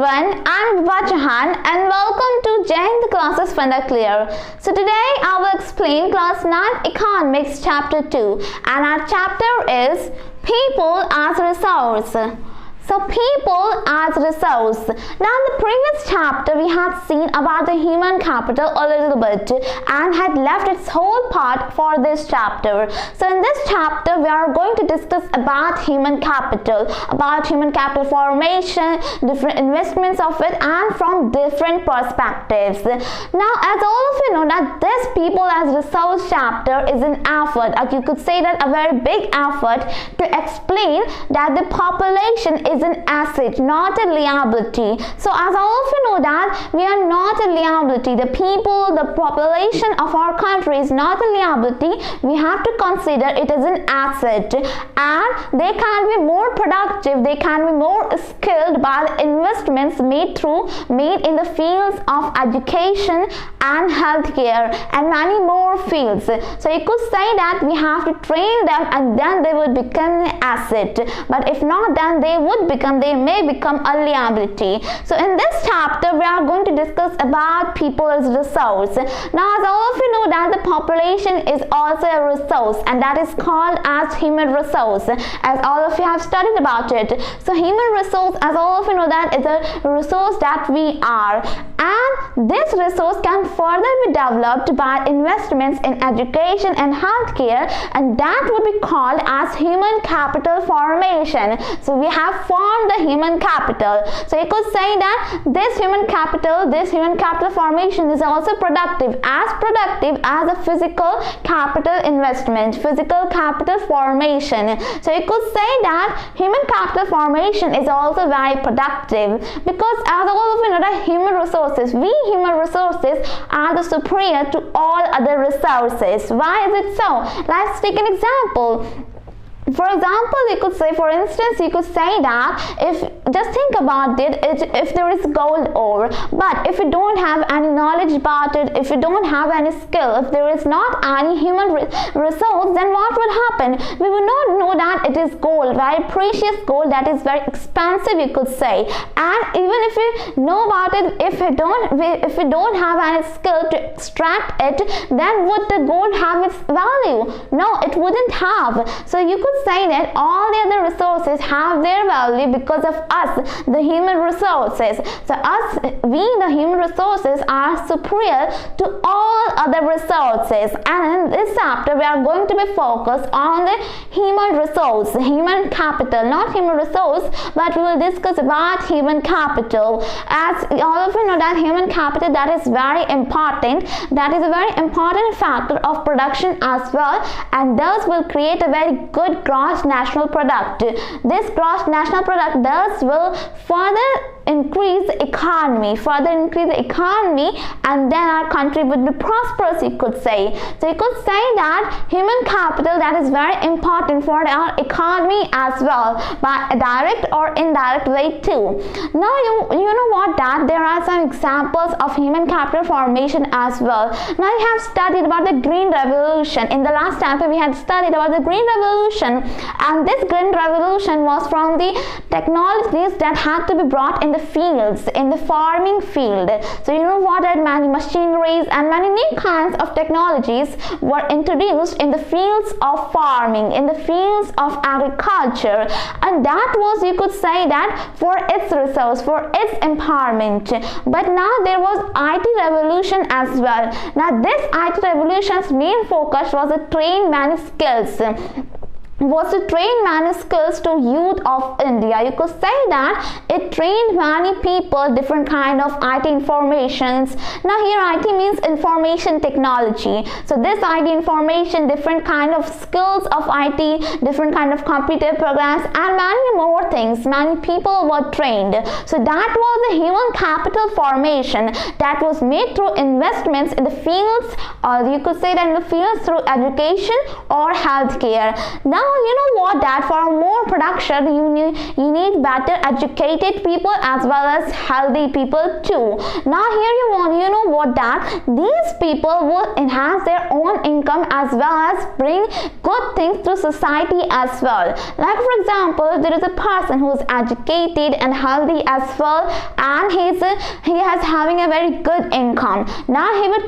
everyone, I'm Vibha Chauhan and welcome to Join the Classes Funda Clear. So today I will explain Class 9th Economics Chapter 2 and our chapter is People as Resource. So people as resource. Now in the previous chapter we had seen about the human capital a little bit and had left its whole part for this chapter. So in this chapter we are going to discuss about human capital formation, different investments of it and from different perspectives. Now as all of you know that this people as resource chapter is an effort, or you could say that a very big effort to explain that the population is an asset, not a liability. So as all of you know that we are not a liability. The people, the population of our country is not a liability. We have to consider it as an asset, and they can be more productive, they can be more skilled by the investments made in the fields of education and healthcare and many more fields. So you could say that we have to train them and then they would become an asset, but if not then they may become a liability. So in this chapter we are going to discuss about people as resource. Now as all of you know that the population is also a resource and that is called as human resource, as all of you have studied about it. So human resource, as all of you know, that is a resource that we are, and this resource can further be developed by investments in education and healthcare, and that would be called as human capital formation. So we have formed the human capital. So you could say that this human capital formation is also productive as a physical capital investment, physical capital formation. So you could say that human capital formation is also very productive because as all of you know that human resources are the superior to all other resources. Why is it so? Let's take an example. For example, you could say that just think about it, if there is gold ore, but if you don't have any knowledge about it, if you don't have any skill, if there is not any human resource, then what would happen? We would not know that it is gold, very precious gold that is very expensive, you could say. And even if you know about it, if you don't have any skill to extract it, then would the gold have its value? No, it wouldn't have. So you could say that all the other resources have their value because of us, the human resources. So the human resources are superior to all other resources. And in this chapter we are going to be focused on the human resource, human capital, not human resource, but we will discuss about human capital. As all of you know that human capital, that is very important, that is a very important factor of production as well, and thus will create a very good gross national product. This gross national product thus will further increase the economy, and then our country would be prosperous, you could say. So you could say that human capital, that is very important for our economy as well, by a direct or indirect way too. Now you know what, that there are some examples of human capital formation as well. Now you have studied about the Green Revolution. In the last chapter we had studied about the Green Revolution, and this Green Revolution was from the technologies that had to be brought in the fields, in the farming field. So you know what, that many machineries and many new kinds of technologies were introduced in the fields of farming, in the fields of agriculture, and that was, you could say that, for its resource, for its empowerment. But now there was IT revolution as well. Now this IT revolution's main focus was to train many skills to youth of India. You could say that it trained many people, different kind of IT informations. Now here IT means information technology. So this IT information, different kind of skills of IT, different kind of computer programs and many more things. Many people were trained. So that was the human capital formation that was made through investments in the fields, or you could say that in the fields through education or healthcare. Now you know what, that for more production you need better educated people as well as healthy people too. Now here you know what, that these people will enhance their own income as well as bring good things to society as well. Like for example, if there is a person who is educated and healthy as well, and he has having a very good income, now he would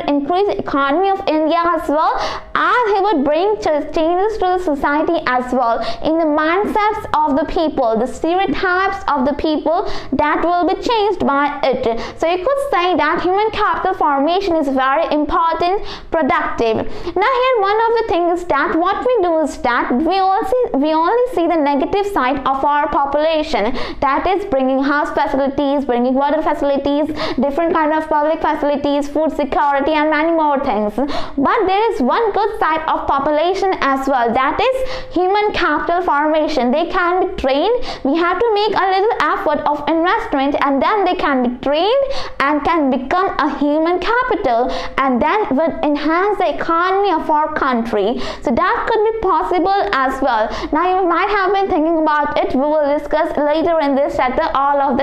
increase the economy of India as well, and he would bring changes to the society as well in the mindsets of the people, the stereotypes of the people that will be changed by it. So you could say that human capital formation is very important, productive. Now here one of the things is that what we do is that we only see the negative side of our population, that is bringing house facilities, bringing water facilities, different kind of public facilities, food security and many more things. But there is one good side of population as well, that is human capital formation. They can be trained. We have to make a little effort of investment, and then they can be trained and can become a human capital, and then will enhance the economy of our country. So that could be possible as well. Now you might have been thinking about it. We will discuss later in this chapter all of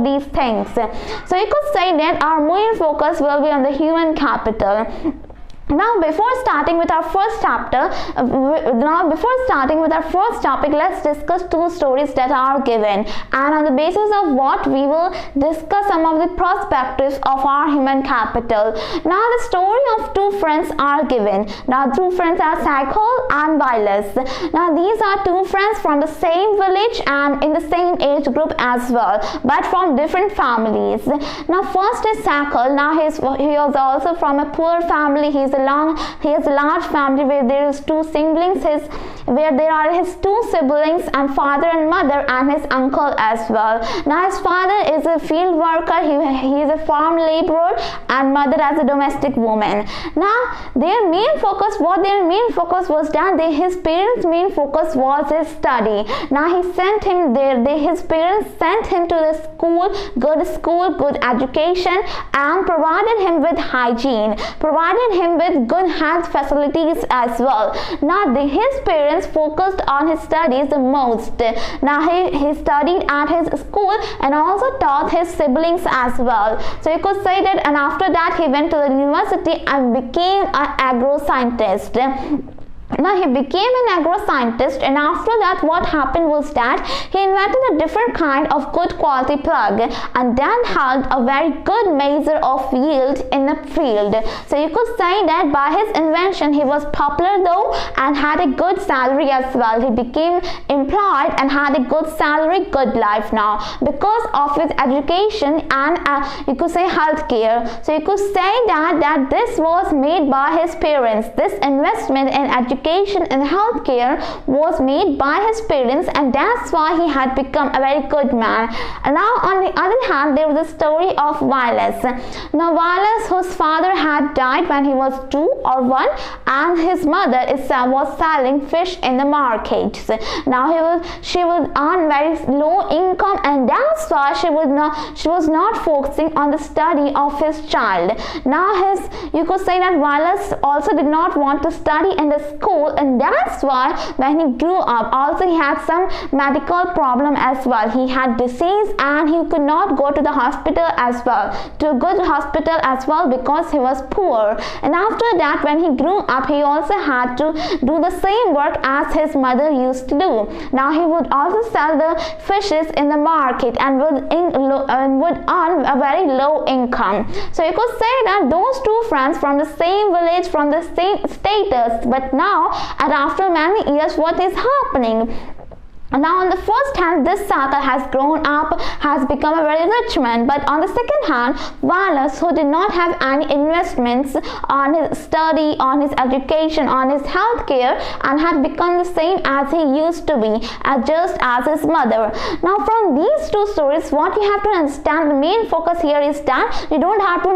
these things. So you could say that our main focus will be on the human capital. Now before starting with our first topic, let's discuss two stories that are given, and on the basis of what we will discuss some of the perspectives of our human capital. Now the story of two friends are given. Now two friends are Sakal and Vilas. Now these are two friends from the same village and in the same age group as well, but from different families. Now first is Sakal. Now he was also from a poor family. He has a large family where there is two siblings, where there are his two siblings and father and mother and his uncle as well. Now his father is a field worker, he is a farm laborer, and mother as a domestic woman. Now their main focus was that his parents' main focus was his study. Now he sent him there, his parents sent him to the school, good education, and provided him with hygiene, provided him with good health facilities as well. Now his parents focused on his studies the most. Now he studied at his school and also taught his siblings as well. So you could say that, and after that he went to the university and became an agro-scientist. Now he became an agro-scientist, and after that what happened was that he invented a different kind of good quality plug, and then held a very good measure of yield in the field. So you could say that by his invention he was popular though, and had a good salary as well. He became employed and had a good salary, good life now because of his education and you could say healthcare. So you could say that this was made by his parents. This investment in education and healthcare was made by his parents, and that's why he had become a very good man. And now on the other hand, there was a story of Vilas. Now Vilas, whose father had died when he was 2 or 1, and his mother was selling fish in the markets. Now she was on very low income, and that's why she was not focusing on the study of his child. Now you could say that Vilas also did not want to study in the school, and that's why when he grew up also he had some medical problem as well. He had disease and he could not go to the hospital as well, to a good hospital as well, because he was poor. And after that when he grew up he also had to do the same work as his mother used to do. Now he would also sell the fishes in the market and would earn a very low income. So you could say that those two friends from the same village, from the same status, but now and after many years what is happening? Now on the first hand, this Sakal has grown up, has become a very rich man, but on the second hand, Vilas, who did not have any investments on his study, on his education, on his healthcare, and had become the same as he used to be, just as his mother. Now from these two stories, what you have to understand, the main focus here is that you don't have to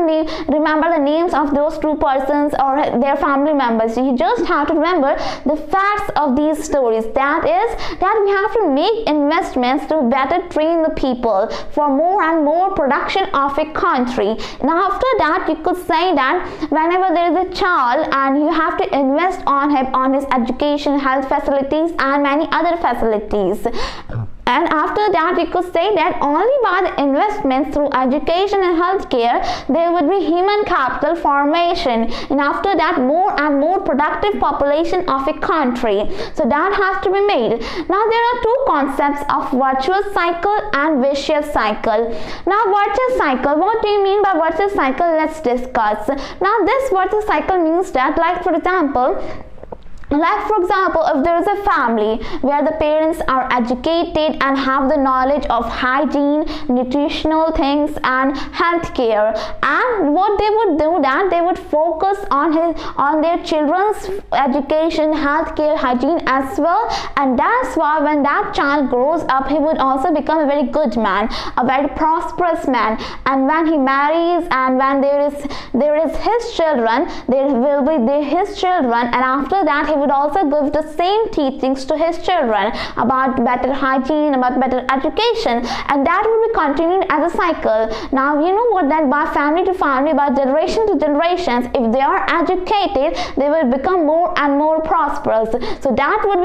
remember the names of those two persons or their family members. You just have to remember the facts of these stories. That is, that we have have to make investments to better train the people for more and more production of a country. Now after that, you could say that whenever there is a child and you have to invest on him, on his education, health facilities and many other facilities. And after that, we could say that only by the investments through education and healthcare, there would be human capital formation. And after that, more and more productive population of a country. So that has to be made. Now there are two concepts of virtuous cycle and vicious cycle. Now virtuous cycle, what do you mean by virtuous cycle? Let's discuss. Now this virtuous cycle means that, like for example, if there is a family where the parents are educated and have the knowledge of hygiene, nutritional things and healthcare, and what they would do, that they would focus on their children's education, healthcare, hygiene as well, and that's why when that child grows up, he would also become a very good man, a very prosperous man, and when he marries and when there is his children, there will be his children, and after that he would also give the same teachings to his children about better hygiene, about better education, and that will be continued as a cycle. Now you know what, that by family to family, by generation to generations, if they are educated, they will become more and more prosperous. So that would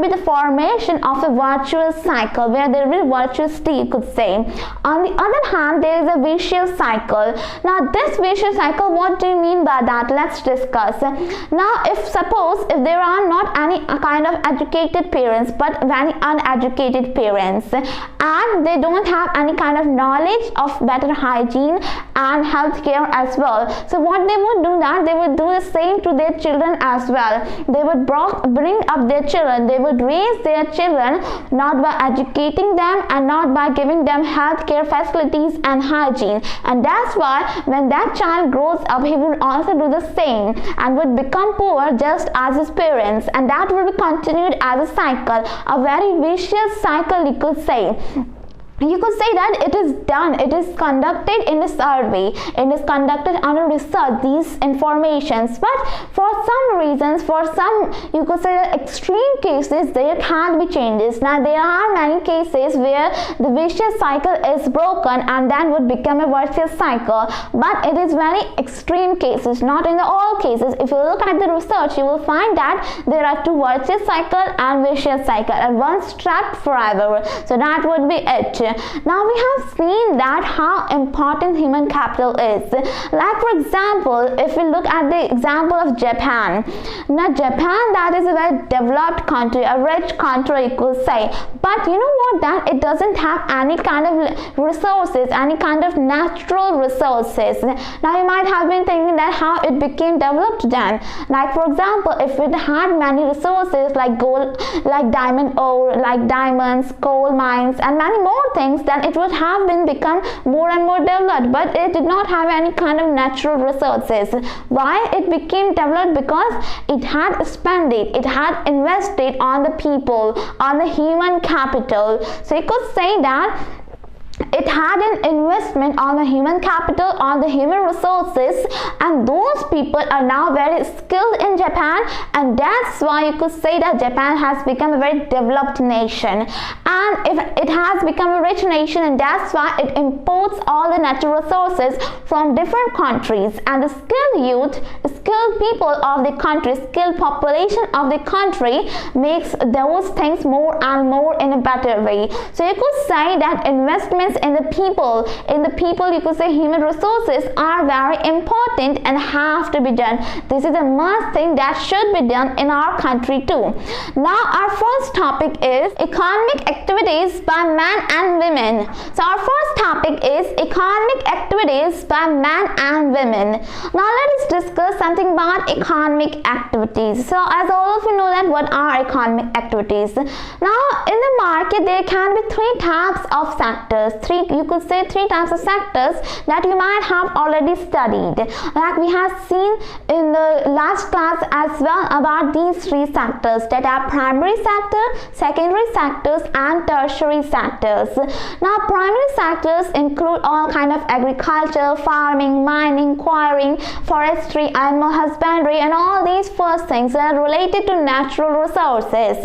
be the formation of a virtuous cycle where there will be virtuosity, you could say. On the other hand, there is a vicious cycle. Now this vicious cycle, what do you mean by that? Let's discuss. Now if there are not any kind of educated parents but very uneducated parents, and they don't have any kind of knowledge of better hygiene and healthcare as well, so what they would do, that they would do the same to their children as well. They would bring up their children, they would raise their children not by educating them and not by giving them healthcare facilities and hygiene, and that's why when that child grows up, he would also do the same and would become poor just as his parents, and that will be continued as a cycle, a very vicious cycle, you could say. You could say that it is conducted in a survey, it is conducted under research, these informations, but for some reasons, for some, you could say that extreme cases, there can be changes. Now there are many cases where the vicious cycle is broken and then would become a virtuous cycle, but it is very extreme cases, not in all cases. If you look at the research, you will find that there are two virtuous cycle and vicious cycle, and one trapped forever. So that would be it. Now we have seen that how important human capital is. Like for example, if we look at the example of Japan. Now Japan, that is a very developed country, a rich country, you could say, but you know what, that it doesn't have any kind of resources, any kind of natural resources. Now you might have been thinking that how it became developed then. Like for example, if it had many resources like gold, like diamond ore, like diamonds, coal mines and many more things, then it would have become more and more developed, but it did not have any kind of natural resources. Why it became developed? Because it had spent it had invested on the people, on the human capital. So you could say that it had an investment on the human capital, on the human resources, and those people are now very skilled in Japan, and that's why you could say that Japan has become a very developed nation, and if it has become a rich nation, and that's why it imports all the natural resources from different countries, and the skilled youth, skilled people of the country, skilled population of the country makes those things more and more in a better way. So you could say that investments in the people, you could say human resources are very important and have to be done. This is a must thing that should be done in our country too. Now our first topic is economic activities by men and women. So our first topic is economic activities by men and women. Now let us discuss something about economic activities. So as all of you know that what are economic activities. Now in the market there can be three types of sectors. You could say three types of sectors that you might have already studied. Like we have seen in the last class as well about these three sectors, that are primary sector, secondary sectors, and tertiary sectors. Now primary sectors include all kind of agriculture, farming, mining, quarrying, forestry, animal husbandry, and all these first things that are related to natural resources.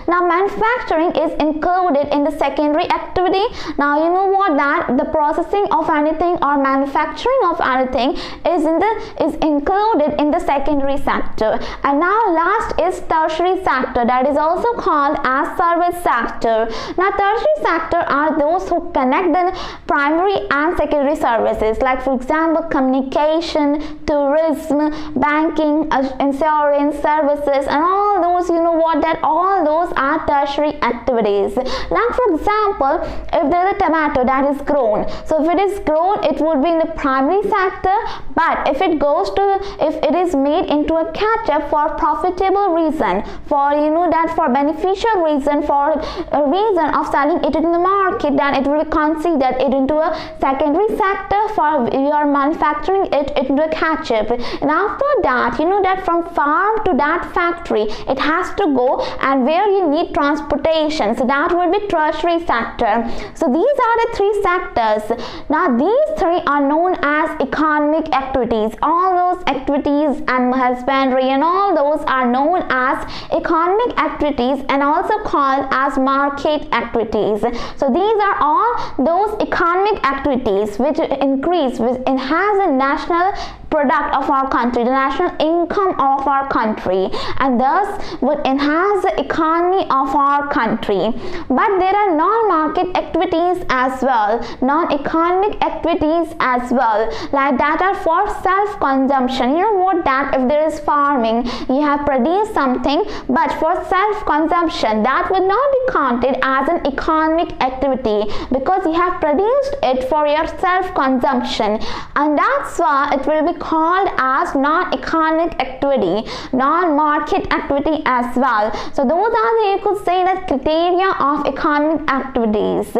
Now manufacturing is included in the secondary activity. Now you know what, that the processing of anything or manufacturing of anything is included in the secondary sector. And now last is tertiary sector, that is also called as service sector. Now tertiary sector are those who connect the primary and secondary services, like for example communication, tourism, banking, insurance services, and all those, you know what, that all those are tertiary activities. Like for example, if there is a tomato that is grown, so if it is grown, it would be in the primary sector. But if it is made into a ketchup for profitable reason, for you know that for beneficial reason, for a reason of selling it in the market, then it will be considered it into a secondary sector for you are manufacturing it into a ketchup. And after that, you know that from farm to that factory it has to go, and where you need transportation, so that would be tertiary sector. So these are the three sectors. Now these three are known as economic activities. All those activities, animal husbandry and all those are known as economic activities and also called as market activities. So these are all those economic activities which enhance the national product of our country, the national income of our country, and thus would enhance the economy of our country. But there are non-market activities as well, non-economic activities as well, like that are for self-consumption. You know what, that if there is farming, you have produced something, but for self-consumption, that would not be counted as an economic activity because you have produced it for your self-consumption, and that's why it will be called as non-economic activity, non-market activity as well. So those are the, you could say, the criteria of economic activities.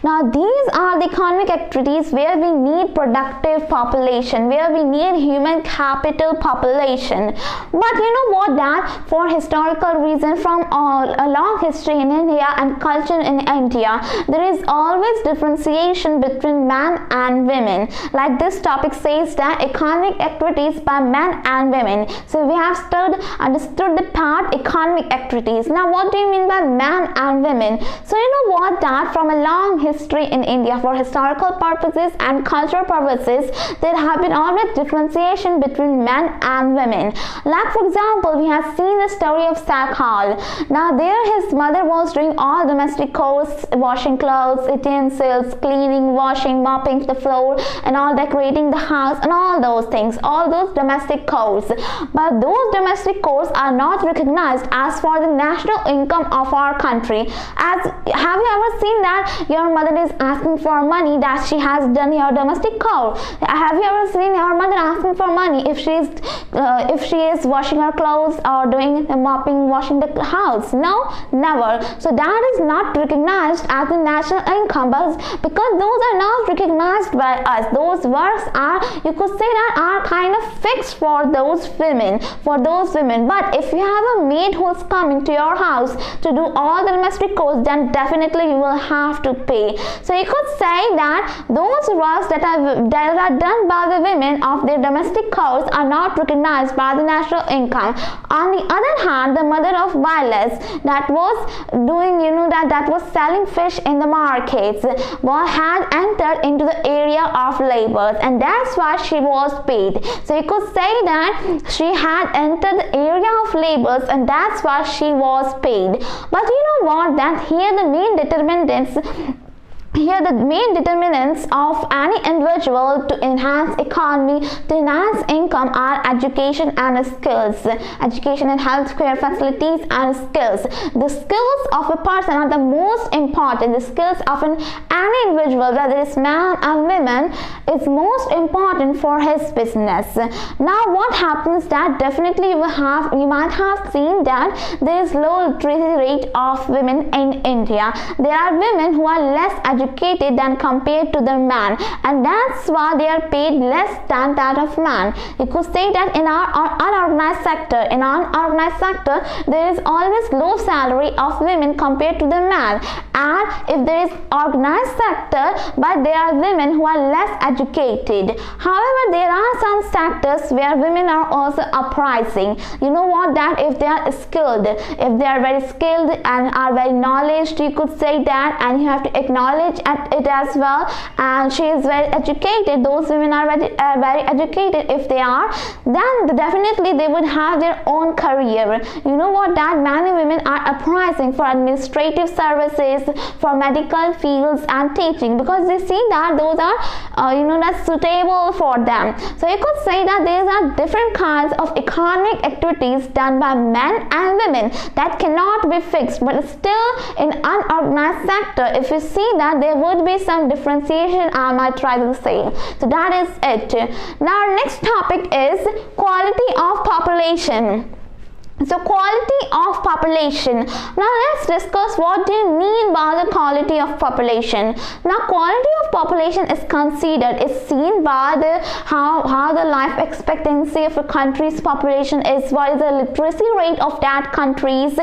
Now these are the economic activities where we need productive population, where we need human capital population. But you know what, that for historical reason, from a long history in India and culture in India, there is always differentiation between men and women. Like this topic says that economic activities by men and women. So we have understood the part economic activities. Now what do you mean by men and women? So you know what, that from a long history in India, for historical purposes and cultural purposes, there have been always differentiation between men and women. Like for example, we have seen the story of Chauhan. Now there his mother was doing all domestic chores, washing clothes, utensils, cleaning, washing, mopping the floor, and all decorating the house and all those things, all those domestic chores. But those domestic chores are not recognized as for the national income of our country. Have you ever seen that your mother is asking for money that she has done your domestic chore? Have you ever seen your mother asking for money if she is washing her clothes or doing mopping, washing the house? No, never. So that is not recognized as the national income, but because those are not recognized by us, those works are, you could say, that are kind of fixed for those women. But if you have a maid who is coming to your house to do all the domestic chores, then definitely you will have to pay. So you could say that those works that are done by the women of their domestic chores are not recognized by the national income. On the other hand, the mother of Vibha, that was doing, that was selling fish in the markets, had entered into the area of labor, and that's why she was paid. So you could say that she had entered the area of labors, and that's why she was paid. But you know what, that here the main determinants of any individual to enhance economy, to enhance income, are education and skills. Education and healthcare facilities and skills. The skills of a person are the most important. The skills of any individual, whether it's man and women, is most important for his business. Now what happens, that definitely you might have seen that there is low literacy rate of women in India. There are women who are less educated educated than compared to the man, and that's why they are paid less than that of man. You could say that in our unorganized sector, there is always low salary of women compared to the man, and if there is organized sector, but there are women who are less educated. However, there are some sectors where women are also uprising. You know what, that if they are skilled, if they are very skilled and are very knowledge, you could say that, and you have to acknowledge it as well, and she is very educated, those women are very educated, if they are, then definitely they would have their own career. You know what, that many women are uprising for administrative services, for medical fields and teaching, because they see that those are that's suitable for them. So you could say that there are different kinds of economic activities done by men and women that cannot be fixed, but still in unorganized sector, if you see that there would be some differentiation, I might try to say. So that is it. Now our next topic is quality of population. So quality of population. Now let's discuss what do you mean by the quality of population. Now quality of population is considered, is seen by the how the life expectancy of a country's population is, what is the literacy rate of that country's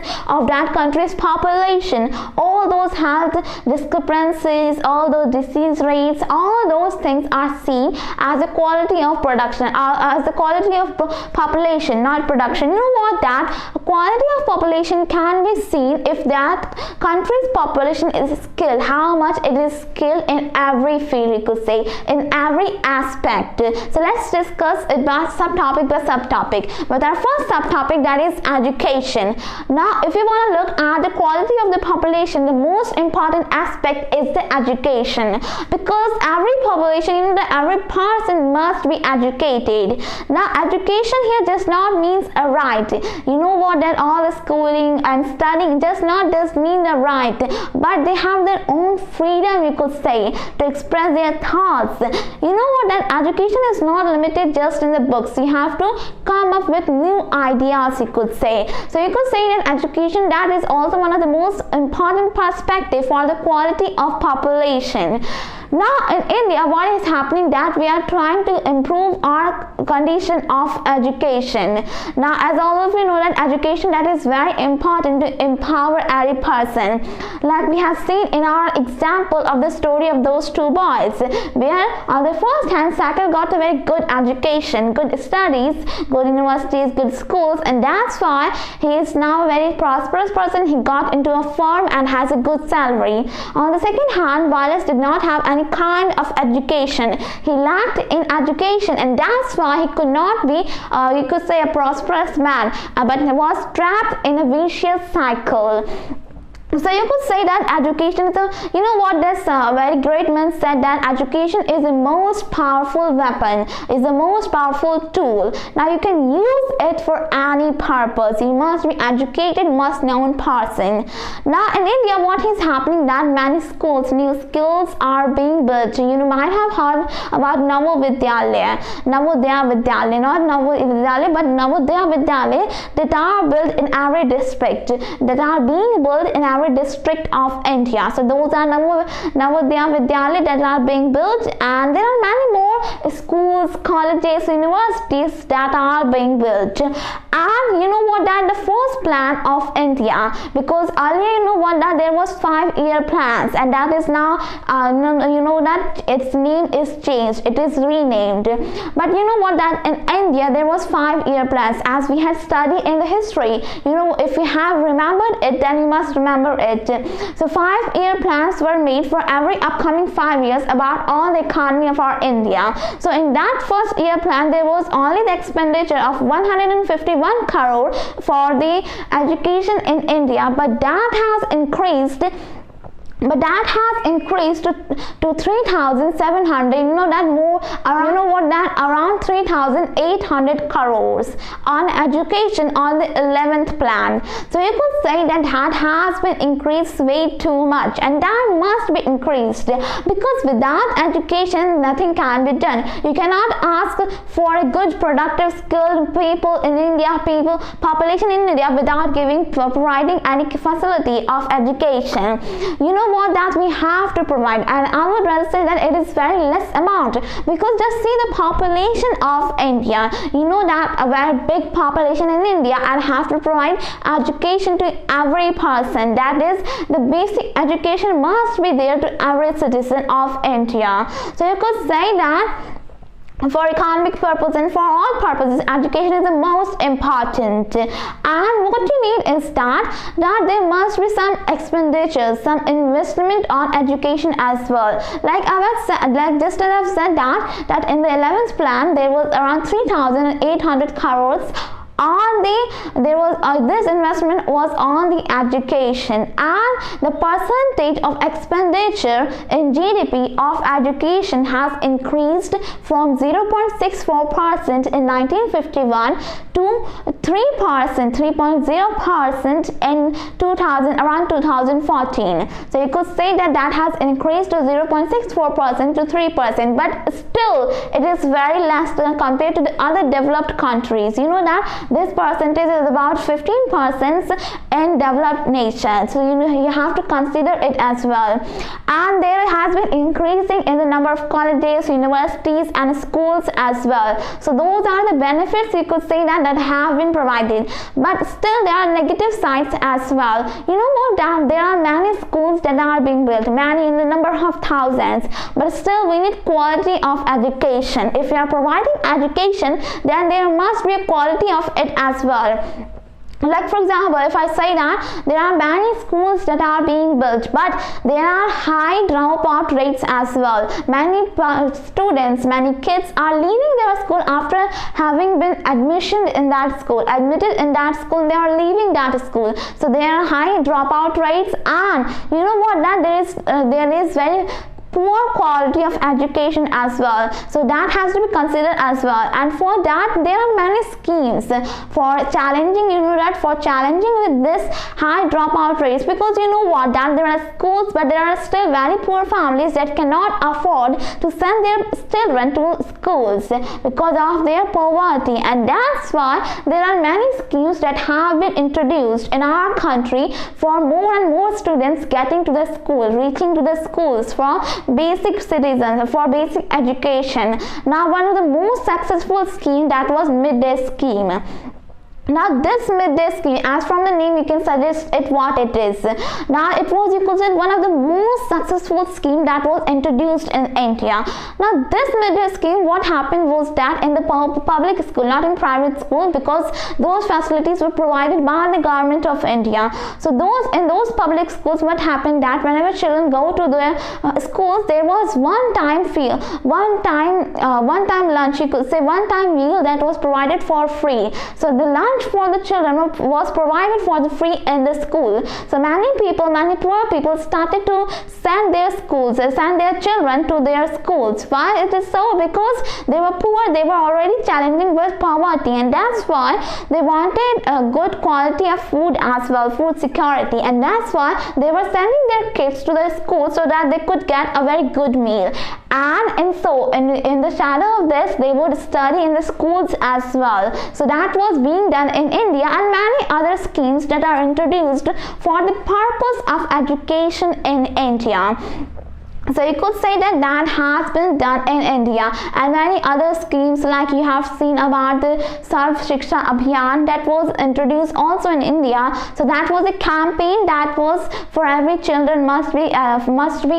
population, all those health discrepancies, all those disease rates, all those things are seen as the quality of production, as the quality of population, not production. You know what, that quality of population can be seen if that country's population is skilled, how much it is skilled in every field, you could say, in every aspect. So let's discuss it by subtopic by subtopic. But our first subtopic, that is education. Now if you want to look at the quality of the population, the most important aspect is the education, because every population, every person must be educated. Now education here does not mean a right. You know what, that all the schooling and studying does not mean the right, but they have their own freedom, you could say, to express their thoughts. You know what, that education is not limited just in the books. You have to come up with new ideas, you could say. So you could say that education, that is also one of the most important perspective for the quality of population. Now in India, what is happening, that we are trying to improve our condition of education. Now as all of you know, that education, that is very important to empower every person. Like we have seen in our example of the story of those two boys, where on the first hand Sakil got a very good education, good studies, good universities, good schools, and that's why he is now a very prosperous person. He got into a firm and has a good salary. On the second hand, Wallace did not have any kind of education. He lacked in education, and that's why he could not be you could say a prosperous man, but he was trapped in a vicious cycle. So you could say that education is a, you know what, this very great man said that education is the most powerful weapon, is the most powerful tool. Now you can use it for any purpose. You must be educated, must known person. Now in India, what is happening, that many schools, new skills are being built. You might have heard about Navodaya Vidyalaya, not Navodaya, but Navodaya Vidyalaya, that are built in every district, that are being built in every district of India. So those are Navodaya Vidyalaya that are being built, and there are many more schools, colleges, universities that are being built. And you know what, that the first plan of India, because earlier you know what, that there was 5-year plans, and that is now you know that its name is changed, it is renamed. But you know what, that in India there was 5-year plans, as we had studied in the history. You know, if you have remembered it, then you must remember it. So 5-year plans were made for every upcoming 5 years about all the economy of our India. So in that first year plan, there was only the expenditure of 151 crore for the education in India, but that has increased to 3,700, you know that more around, you know what, that around 3,800 crores on education on the 11th plan. So you could say that has been increased way too much, and that must be increased, because without education nothing can be done. You cannot ask for a good, productive, skilled people in India, population in India, without providing any facility of education. You know know what, that we have to provide, and I would rather say that it is very less amount, because just see the population of India. You know that a very big population in India, and have to provide education to every person. That is, the basic education must be there to every citizen of India. So you could say that for economic purpose and for all purposes, education is the most important. And what you need is that there must be some expenditures, some investment on education as well. Like just as I've said that in the 11th plan there was around 3,800 crores on this investment was on the education, and the percentage of expenditure in GDP of education has increased from 0.64% in 1951 to 3.0% in around 2014. So you could say that has increased to 0.64% to 3%, but still it is very less compared to the other developed countries. You know that this percentage is about 15% in developed nations, so you have to consider it as well. And there has been increasing in the number of colleges, universities and schools as well. So those are the benefits, you could say, that have been provided. But still there are negative sides as well. You know what, that there are many schools that are being built, many in the number of thousands, but still we need quality of education. If you are providing education, then there must be a quality of it as well. Like for example, if I say that there are many schools that are being built, but there are high dropout rates as well. Many students, many kids are leaving their school after having been admitted in that school, they are leaving that school. So there are high dropout rates, and you know what, that there is very poor quality of education as well. So that has to be considered as well. And for that there are many schemes for challenging, with this high dropout rates, because you know what, that there are schools, but there are still very poor families that cannot afford to send their children to schools because of their poverty. And that's why there are many schemes that have been introduced in our country for more and more students getting to the school, reaching to the schools for basic citizens, for basic education. Now one of the most successful scheme, that was midday scheme. Now this midday scheme, as from the name you can suggest it what it is. Now it was, you could say, one of the most successful scheme that was introduced in India. Now this midday scheme, what happened was that in the public school, not in private school, because those facilities were provided by the government of India. So in those public schools, what happened, that whenever children go to their schools, there was one time lunch, you could say one time meal that was provided for free. So the lunch for the children was provided for the free in the school. So many poor people started to send their children to their schools. Why it is so? Because they were poor, they were already challenging with poverty, and that's why they wanted a good quality of food as well, food security, and that's why they were sending their kids to the school so that they could get a very good meal. And in the shadow of this, they would study in the schools as well. So that was being done in India, and many other schemes that are introduced for the purpose of education in India. So you could say that has been done in India, and many other schemes, like you have seen about the Sarv Shiksha Abhiyan that was introduced also in India. So that was a campaign that was for every children must be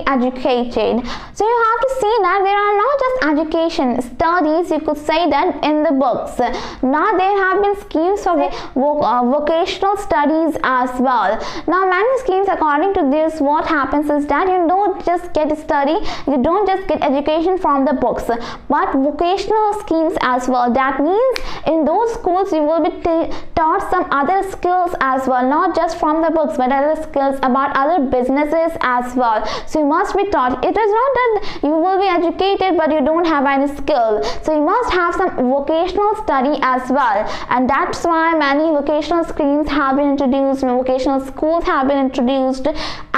educated. So you have to see that there are not just education studies, you could say that in the books. Now there have been schemes for vocational studies as well. Now many schemes, according to this, what happens is that you don't just get education from the books, but vocational schemes as well. That means in those schools you will be taught some other skills as well, not just from the books, but other skills about other businesses as well. So you must be taught. It is not that you will be educated but you don't have any skill. So you must have some vocational study as well, and that's why many vocational schemes have been introduced, vocational schools have been introduced,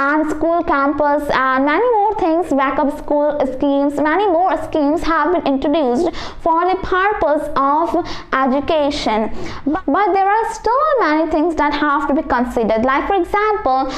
and school campus and many more things, backup school schemes, many more schemes have been introduced for the purpose of education. But there are still many things that have to be considered. Like for example,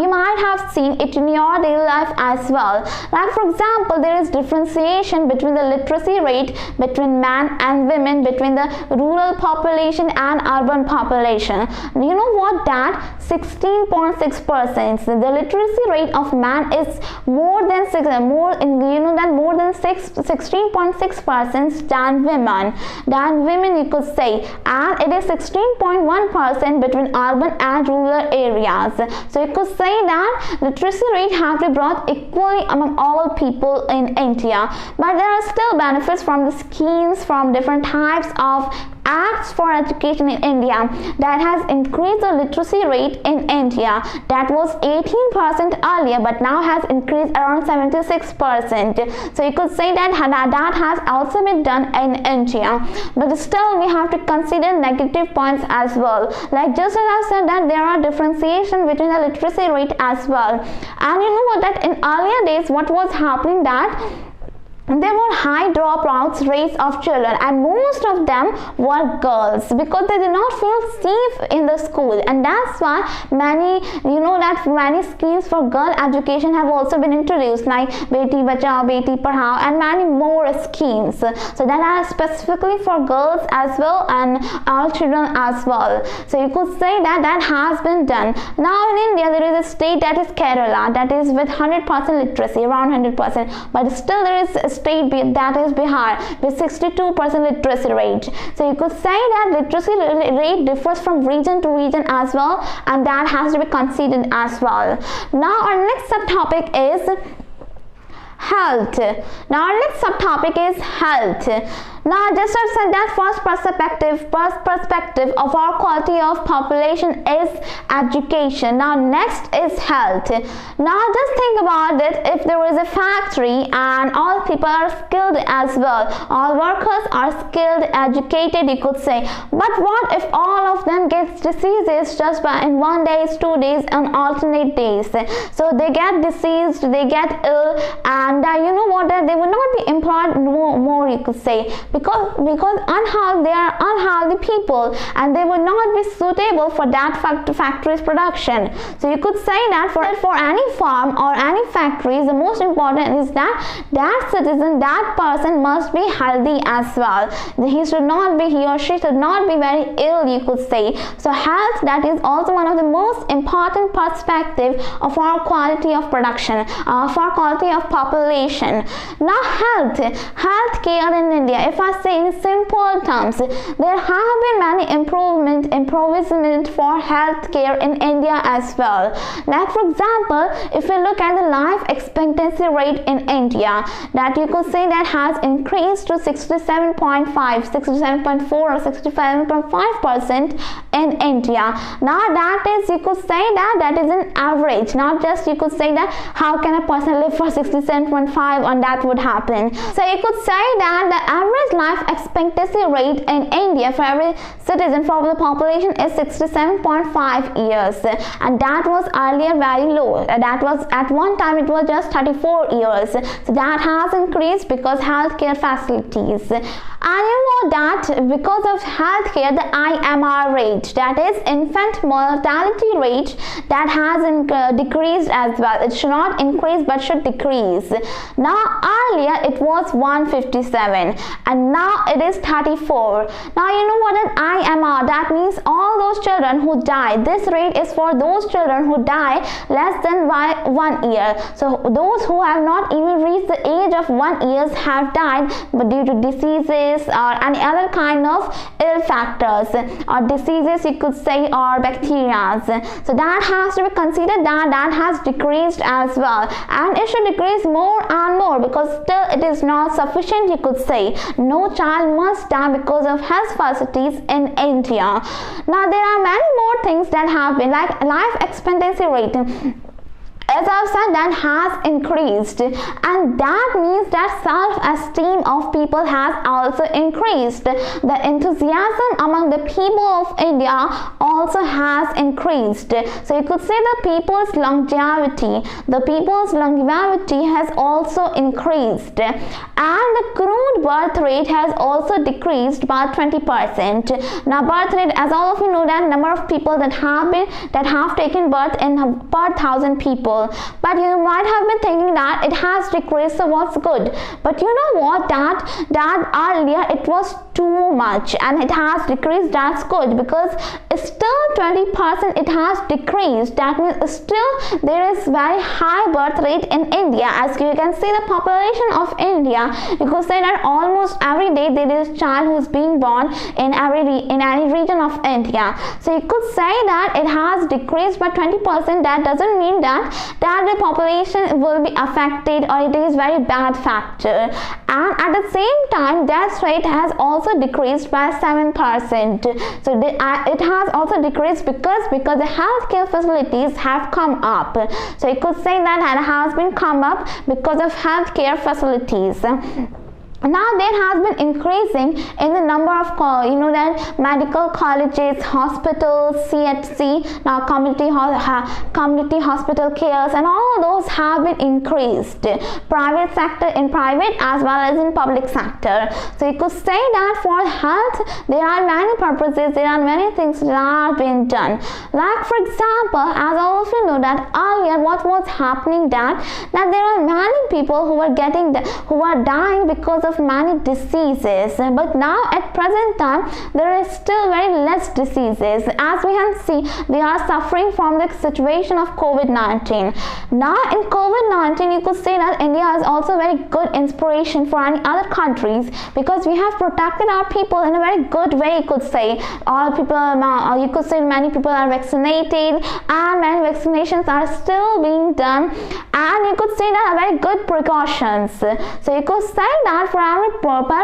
you might have seen it in your daily life as well. Like for example, there is differentiation between the literacy rate between men and women, between the rural population and urban population. You know what, that 16.6%, the literacy rate of man is more than 16.6% than women, you could say, and it is 16.1% between urban and rural areas. So you could say that literacy rate has been brought equally among all people in India. But there are still benefits from the schemes, from different types of acts for education in India that has increased the literacy rate in India. That was 18% earlier, but now has increased around 76%. So you could say that has also been done in India. But still we have to consider negative points as well. Like just as I said that there are differentiation between the literacy rate as well. And you know what, that in earlier days what was happening, that there were high dropouts rates of children, and most of them were girls because they did not feel safe in the school, and that's why many schemes for girl education have also been introduced, like Beti Bachao, Beti Padhao, and many more schemes. So that are specifically for girls as well and all children as well. So you could say that has been done. Now in India there is a state that is Kerala, that is with 100% literacy, around 100%, but still there is a state that is Bihar with 62% literacy rate. So you could say that literacy rate differs from region to region as well, and that has to be considered as well. Now our next subtopic is health. Now our next subtopic is health. Now just as I said that first perspective of our quality of population is education. Now next is health. Now just think about it, if there is a factory and all people are skilled as well, all workers are skilled, educated, you could say, but what if all of them gets diseases just by in 1 day, 2 days, on alternate days? So they get diseased, they get ill, and you know what, they will not be employed more, you could say, because they are unhealthy people and they will not be suitable for that factory's production. So you could say that for any farm or any factory, the most important is that citizen, that person must be healthy as well. He or she should not be very ill, you could say. So health, that is also one of the most important perspective of our quality of production, of our quality of population. Now health care in India, if I say in simple terms, there have been many improvement for health care in India as well. Like for example, if we look at the life expectancy rate in India, that you could say that has increased to 67.4 or 67.5% in India. Now that is, you could say that is an average, not just you could say that how can a person live for 67.5 and that would happen. So you could say that the average life expectancy rate in India for every citizen for the population is 67.5 years, and that was earlier very low. That was at one time it was just 34 years. So that has increased because healthcare facilities. And you know that because of healthcare, the IMR rate, that is infant mortality rate, that has decreased as well. It should not increase but should decrease. Now earlier it was 157 and now it is 34. Now you know what an IMR, that means all those children who die. This rate is for those children who die less than 1 year. So those who have not even reached the age of 1 year have died but due to diseases or any other kind of ill factors or diseases, you could say, or bacteria. So that has to be considered, that has decreased as well, and it should decrease more and more because still it is not sufficient, you could say. No child must die because of health facilities in India. Now there are many more things that have been, like life expectancy rate as I've said, that has increased, and that means that self-esteem of people has also increased. The enthusiasm among the people of India also has increased. So you could say the people's longevity has also increased, and the crude birth rate has also decreased by 20%. Now birth rate, as all of you know, that number of people that have taken birth in per 1,000 people, but you might have been thinking that it has decreased, so what's good? But you know what, that earlier it was too much and it has decreased. That's good, because still 20% it has decreased. That means still there is very high birth rate in India. As you can see, the population of India, you could say that almost every day there is a child who is being born in any region of India. So you could say that it has decreased by 20%. That doesn't mean that the population will be affected or it is very bad factor. And at the same time, death rate has also decreased by 7%. So it has also decreased because the healthcare facilities have come up. So you could say that it has been come up because of healthcare facilities. Now there has been increasing in the number of that medical colleges, hospitals, CHC, now community hospital cares, and all of those have been increased. Private sector, in private as well as in public sector. So you could say that for health there are many purposes, there are many things that are being done. Like for example, as all of you know that earlier what was happening that there are many people who are dying because of many diseases, but now at present time there is still very less diseases. As we can see, they are suffering from the situation of COVID-19. Now in COVID-19, you could say that India is also very good inspiration for any other countries, because we have protected our people in a very good way. You could say you could say many people are vaccinated and many vaccinations are still being done, and you could say that are very good precautions. So you could say that for our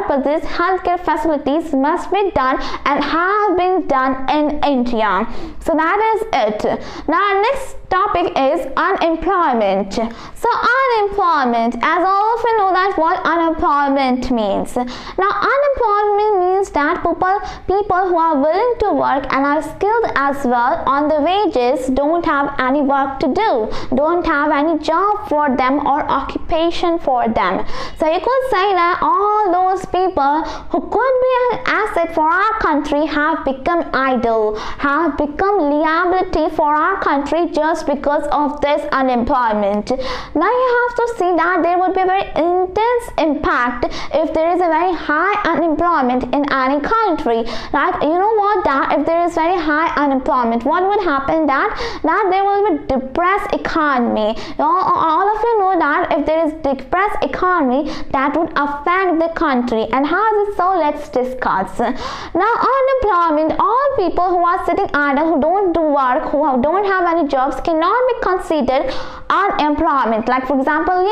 purposes, healthcare facilities must be done and have been done in India. So that is it. Now next topic is unemployment. So unemployment, as all of you know that what unemployment means. Now unemployment means that people who are willing to work and are skilled as well on the wages don't have any work to do, don't have any job for them or occupation for them. So you could say that all those people who could be an asset for our country have become idle, have become liability for our country just because of this unemployment. Now you have to see that there would be a very intense impact if there is a very high unemployment in any country. Like you know what, that if there is very high unemployment, what would happen that there will be depressed economy. All of you know that if there is depressed economy, that would affect the country. And how is it so? Let's discuss. Now unemployment, all people who are sitting idle, who don't do work, who don't have any jobs, cannot be considered unemployment. Like for example,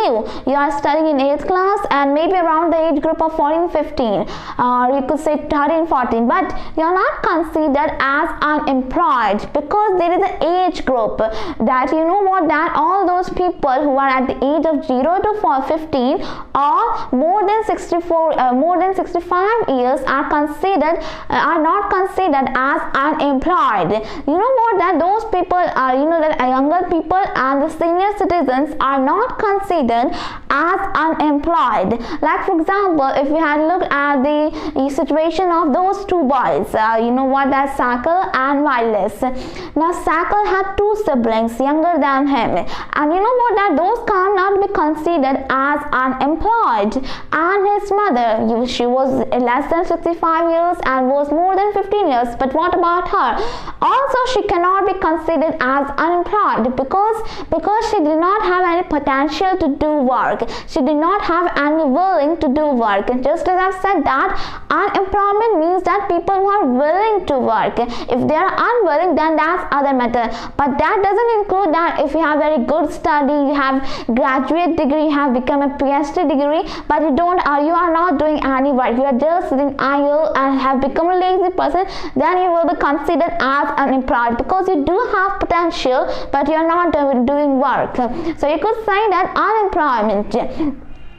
you are studying in 8th class and maybe around the age group of 14-15, or you could say 13-14, but you are not considered as unemployed because there is an age group that you know what, that all those people who are at the age of 0 to 15 or more than 65 years are not considered as unemployed. You know what, that those people are that younger people and the senior citizens are not considered as unemployed. Like for example, if we had looked at the situation of those two boys, you know what, that's Sakal and Wireless. Now Sakal had two siblings younger than him, and you know what, that those cannot be considered as unemployed. And his mother, she was less than 65 years and was more than 15 years, but what about her? Also she cannot be considered as unemployed because she did not have any potential to do work. work. She did not have any willing to do work. Just as I've said that unemployment means that people who are willing to work. If they are unwilling, then that's other matter. But that doesn't include that if you have very good study, you have graduate degree, you have become a PhD degree, but you are not doing any work. You are just sitting idle and have become a lazy person. Then you will be considered as unemployed because you do have potential, but you are not doing work. So you could say that unemployment,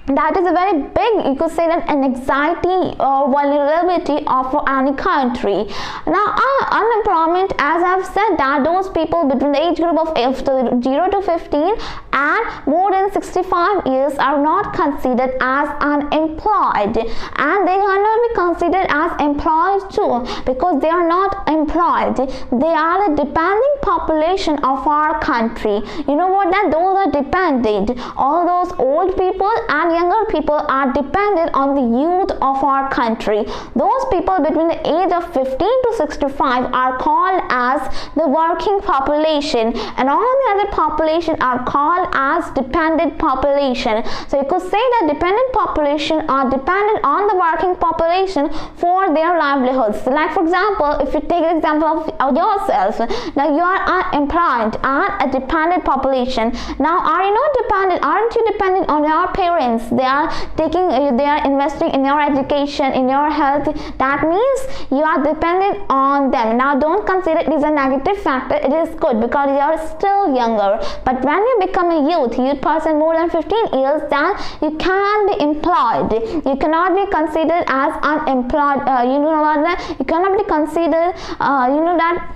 that is a very big, you could say that, an anxiety or vulnerability of any country. Now unemployment, as I've said, that those people between the age group of 0 to 15 and more than 65 years are not considered as unemployed, and they cannot be considered as employed too because they are not employed. They are a dependent population of our country. You know what, that those are dependent. All those old people and younger people are dependent on the youth of our country. Those people between the age of 15 to 65 are called as the working population, and all the other population are called as dependent population. So you could say that dependent population are dependent on the working population for their livelihoods. Like for example, if you take the example of yourself, now you are unemployed and a dependent population. Now are you not dependent? Aren't you dependent on your parents? They are investing in your education, in your health. That means you are dependent on them. Now don't consider it as a negative factor. It is good because you are still younger. But when you become a youth person more than 15 years, then you can be employed. You cannot be considered as unemployed. You cannot be considered that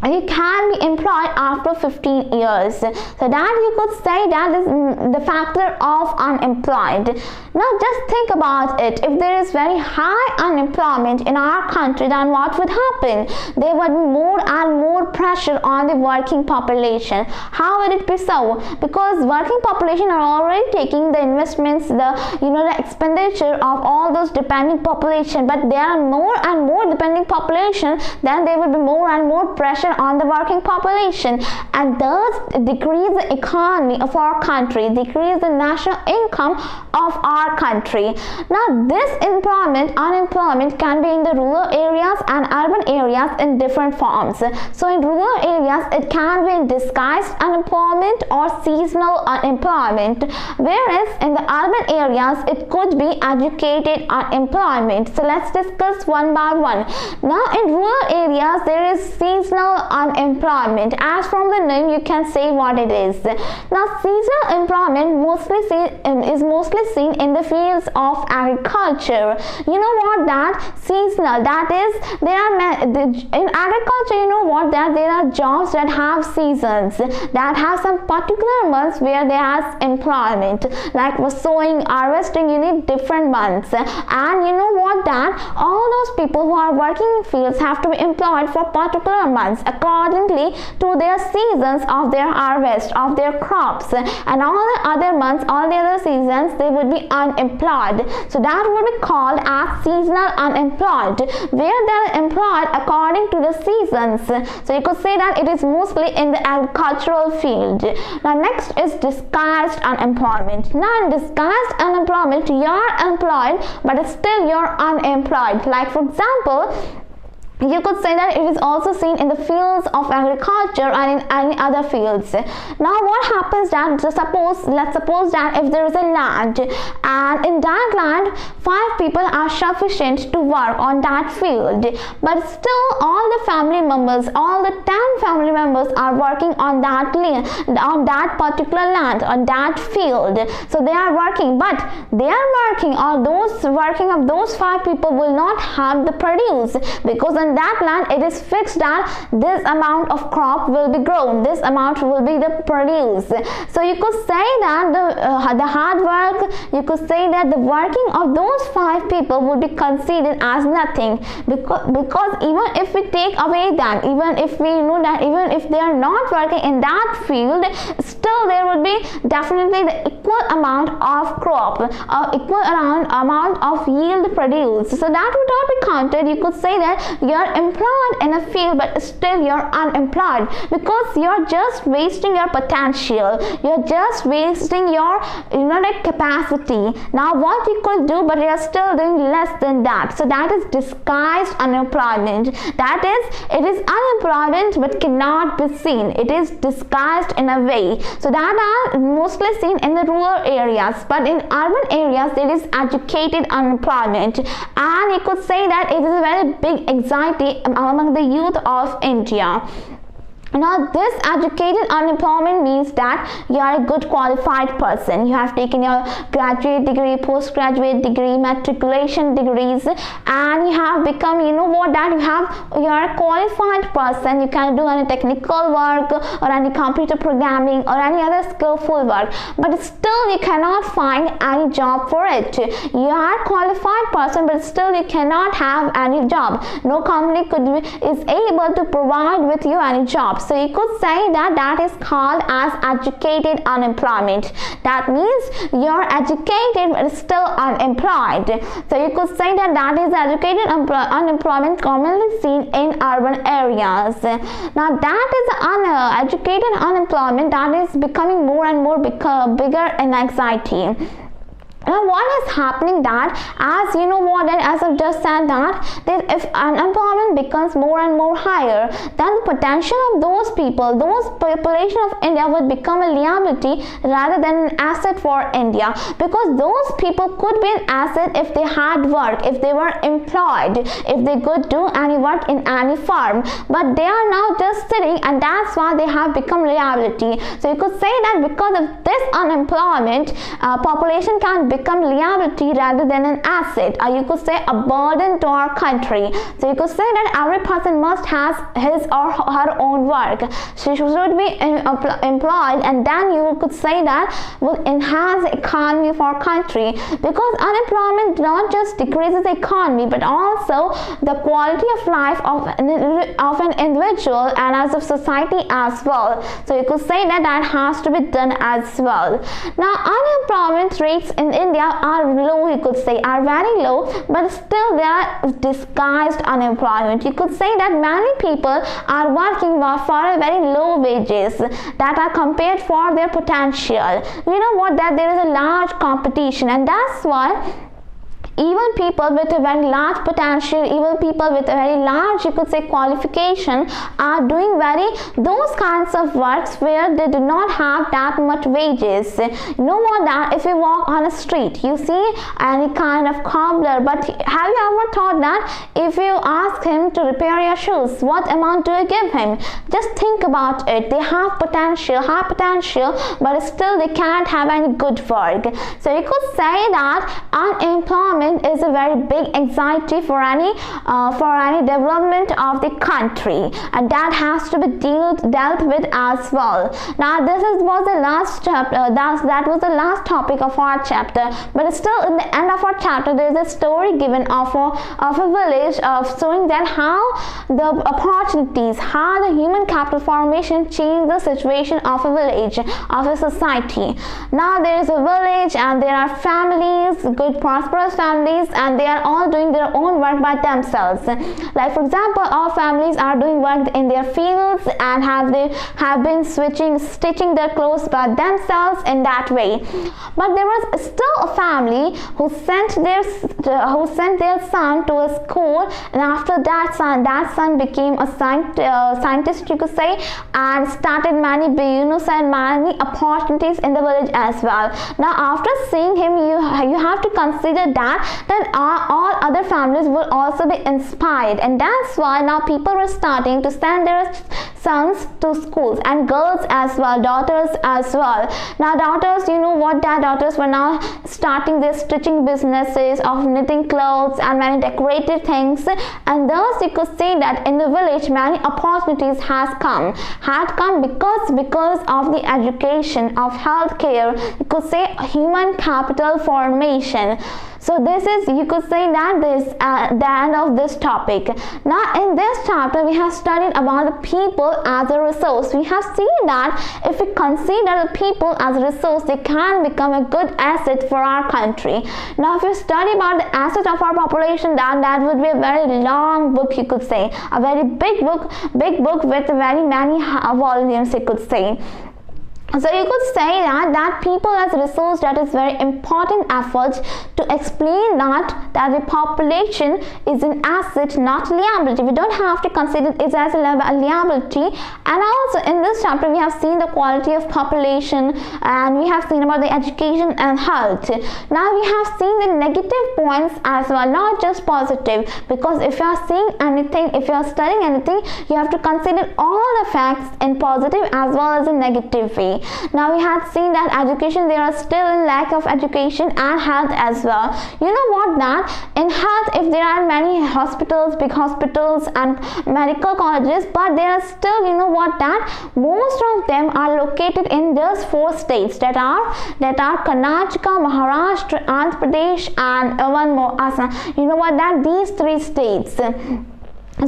you can be employed after 15 years. So that you could say that is the factor of unemployed. Now just think about it. If there is very high unemployment in our country, then what would happen? There would be more and more pressure on the working population. How would it be so? Because working population are already taking the investments, the expenditure of all those dependent population, but there are more and more dependent population, then there will be more and more pressure on the working population, and thus decrease the economy of our country, decrease the national income of our country. Now this unemployment can be in the rural areas and urban areas in different forms. So in rural areas it can be in disguised unemployment or seasonal unemployment, whereas in the urban areas it could be educated unemployment. So let's discuss one by one. Now in rural areas there is seasonal unemployment. As from the name you can say what it is. Now seasonal employment is mostly seen in the fields of agriculture. You know what, that seasonal, that is, in agriculture, you know what, that there are jobs that have seasons, that have some particular months where there has employment. Like for sowing, harvesting, you need different months, and you know what, that all those people who are working in fields have to be employed for particular months accordingly to their seasons of their harvest of their crops, and all the other months, all the other seasons, they would be unemployed. So that would be called as seasonal unemployed, where they are employed according to the seasons. So you could say that it is mostly in the agricultural field. Now next is disguised unemployment. Now in disguised unemployment, you are employed but still you are unemployed. Like for example, you could say that it is also seen in the fields of agriculture and in any other fields. Now what happens that, let's suppose that if there is a land, and in that land 5 people are sufficient to work on that field, but still all the family members, all the 10 family members are working on that land, on that particular land, on that field. So they are working, but they are working, or those working of those 5 people will not have the produce, because in that land it is fixed that this amount of crop will be grown, this amount will be the produce. So you could say that the hard work, you could say that the working of those 5 people would be considered as nothing, because even if we take away them, even if we know that even if they are not working in that field, still there would be definitely the equal equal amount of crop, amount of yield produced. So that would not be counted. You could say that you're employed in a field but still you're unemployed, because you're just wasting your potential, you're just wasting your capacity. Now what you could do, but you're still doing less than that. So that is disguised unemployment. That is, it is unemployment but cannot be seen. It is disguised in a way. So that are mostly seen in the rural areas, but in urban areas there is educated unemployment, and you could say that it is a very big anxiety among the youth of India. Now this educated unemployment means that you are a good qualified person. You have taken your graduate degree, postgraduate degree, matriculation degrees, and you have become, you are a qualified person. You can do any technical work or any computer programming or any other skillful work, but still you cannot find any job for it. You are a qualified person, but still you cannot have any job. No company is able to provide with you any job. So you could say that is called as educated unemployment. That means you're educated but still unemployed. So you could say that is educated unemployment commonly seen in urban areas. Now that is educated unemployment that is becoming more and more bigger in anxiety. Now what is happening that, as you know what, as I've just said that if unemployment becomes more and more higher, then the potential of those people, those population of India would become a liability rather than an asset for India, because those people could be an asset if they had work, if they were employed, if they could do any work in any farm, but they are now just sitting, and that's why they have become liability. So you could say that because of this unemployment, population can become liability rather than an asset, or you could say a burden to our country. So you could say that every person must have his or her own work. She should be employed, and then you could say that will enhance the economy of our country, because unemployment not just decreases the economy but also the quality of life of an individual and as of society as well. So you could say that has to be done as well. Now unemployment rates in India are low, you could say, are very low, but still they are disguised unemployment. You could say that many people are working for a very low wages that are compared for their potential. You know what, that there is a large competition, and that's why even people with a very large potential, even people with a very large, you could say, qualification are doing those kinds of works where they do not have that much wages. You know what, that if you walk on a street, you see any kind of cobbler, but have you ever thought that if you ask him to repair your shoes, what amount do you give him? Just think about it. They have potential, but still they can't have any good work. So you could say that unemployment is a very big anxiety for any development of the country, and that has to be dealt with as well. Now was the last chapter. That was the last topic of our chapter, but still in the end of our chapter there is a story given of a village, of showing that how the opportunities, how the human capital formation changed the situation of a village, of a society. Now there is a village and there are families, good prosperous families, and they are all doing their own work by themselves. Like for example, all families are doing work in their fields and have been stitching their clothes by themselves in that way. But there was still a family who sent their son to a school, and after that son became a scientist, you could say, and started many opportunities in the village as well. Now after seeing him, you have to consider that all other families will also be inspired, and that's why now people were starting to send their sons to schools, and girls as well, daughters as well. Now daughters, you know what, that daughters were now starting their stitching businesses of knitting clothes and many decorative things, and thus you could say that in the village many opportunities had come because of the education of healthcare, you could say human capital formation. So this is, you could say that this the end of this topic. Now in this chapter we have studied about the people people as a resource. We have seen that if we consider the people as a resource, they can become a good asset for our country. Now if you study about the asset of our population, that would be a very long book, you could say, a very big book with very many volumes, you could say. So you could say that people as a resource, that is very important effort to explain that the population is an asset, not liability. We don't have to consider it as a liability. And also in this chapter we have seen the quality of population, and we have seen about the education and health. Now we have seen the negative points as well, not just positive, because if you are seeing anything, if you are studying anything, you have to consider all the facts in positive as well as in negative way. Now we had seen that education, there are still in lack of education, and health as well. You know what, that in health, if there are many hospitals, big hospitals and medical colleges, but there are still, you know what, that most of them are located in just 4 states, that are Karnataka, Maharashtra, Andhra Pradesh, and one more Assam. You know what, that these 3 states.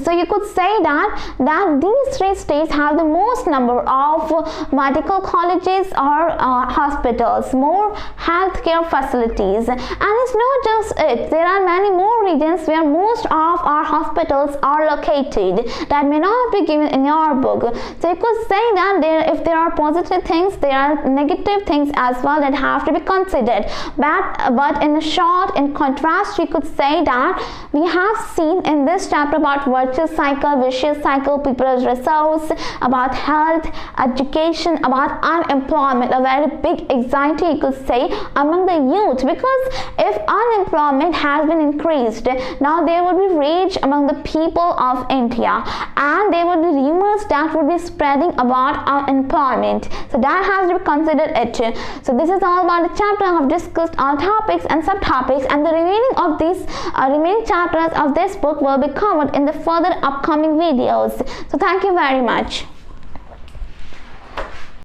So you could say that these 3 states have the most number of medical colleges or hospitals, more healthcare facilities. And it's not just it, there are many more regions where most of our hospitals are located that may not be given in your book. So you could say that if there are positive things, there are negative things as well that have to be considered. But in short, in contrast, we could say that we have seen in this chapter about virtuous cycle, vicious cycle, people as resource, about health, education, about unemployment, a very big anxiety, you could say, among the youth, because if unemployment has been increased, now there would be rage among the people of India, and there would be rumors that would be spreading about unemployment. So that has to be considered it. So this is all about the chapter. I have discussed all topics and subtopics, and the remaining of these remaining chapters of this book will be covered in the further upcoming videos. So thank you very much.